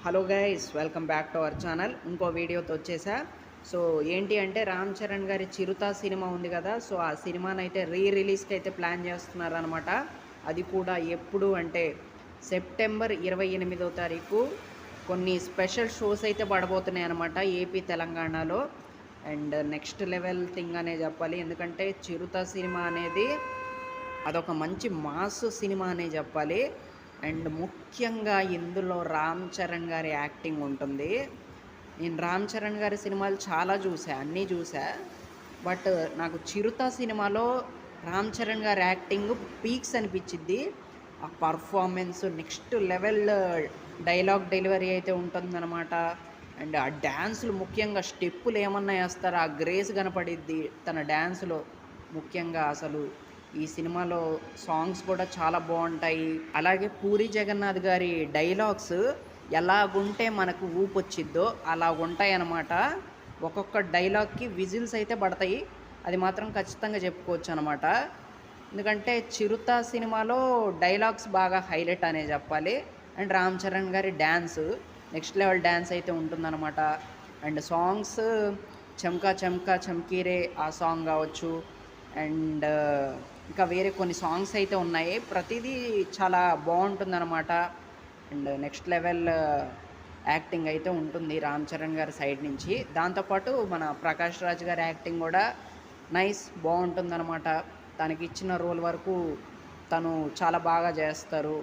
Hello guys, welcome back to our channel. ఇంకో వీడియోతో వచ్చేసా. సో ఏంటి అంటే రామ్ చరణ్ గారి చిరుత సినిమా ఉంది కదా. సో ఆ సినిమాని అయితే రిలీజ్కి అయితే ప్లాన్ చేస్తున్నారనమాట. అది కూడా ఎప్పుడు అంటే సెప్టెంబర్ 28వ తారీఖు కొన్ని స్పెషల్ షోస్ అయితే పడబోతున్నాయి అనమాట ఏపీ తెలంగాణలో. అండ్ నెక్స్ట్ లెవెల్ థింగ్ అనే చెప్పాలి. ఎందుకంటే చిరుత సినిమా అనేది అదొక మంచి మాస్ సినిమా అనే చెప్పాలి. అండ్ ముఖ్యంగా ఇందులో రామ్ చరణ్ గారి యాక్టింగ్ ఉంటుంది. నేను రామ్ చరణ్ గారి సినిమాలు చాలా చూసా, అన్నీ చూసా. బట్ నాకు చిరుత సినిమాలో రామ్ చరణ్ గారి యాక్టింగ్ పీక్స్ అనిపించిద్ది. ఆ performance next level, dialogue delivery అయితే ఉంటుందన్నమాట. అండ్ ఆ డ్యాన్సులు, ముఖ్యంగా స్టెప్పులు ఏమన్నా వేస్తారో ఆ గ్రేస్ కనపడిద్ది తన డ్యాన్స్లో. ముఖ్యంగా అసలు ఈ సినిమాలో సాంగ్స్ కూడా చాలా బాగుంటాయి. అలాగే పూరి జగన్నాథ్ గారి డైలాగ్స్ ఎలాగుంటే మనకు ఊపొచ్చిద్దో అలా ఉంటాయి అన్నమాట. ఒక్కొక్క డైలాగ్కి విజిల్స్ అయితే పడతాయి, అది మాత్రం ఖచ్చితంగా చెప్పుకోవచ్చు అనమాట. ఎందుకంటే చిరుత సినిమాలో డైలాగ్స్ బాగా హైలైట్ అనే చెప్పాలి. అండ్ రామ్ చరణ్ గారి డ్యాన్స్ నెక్స్ట్ లెవెల్ డ్యాన్స్ అయితే ఉంటుందన్నమాట. అండ్ సాంగ్స్ చమ్కా చమ్కా చమ్కీరే ఆ సాంగ్ కావచ్చు. అండ్ ఇంకా వేరే కొన్ని సాంగ్స్ అయితే ఉన్నాయి. ప్రతిదీ చాలా బాగుంటుందన్నమాట. అండ్ నెక్స్ట్ లెవెల్ యాక్టింగ్ అయితే ఉంటుంది రామ్ చరణ్ గారి సైడ్ నుంచి. దాంతోపాటు మన ప్రకాష్ రాజ్ గారి యాక్టింగ్ కూడా నైస్, బాగుంటుందన్నమాట. తనకి ఇచ్చిన రోల్ వరకు తను చాలా బాగా చేస్తారు.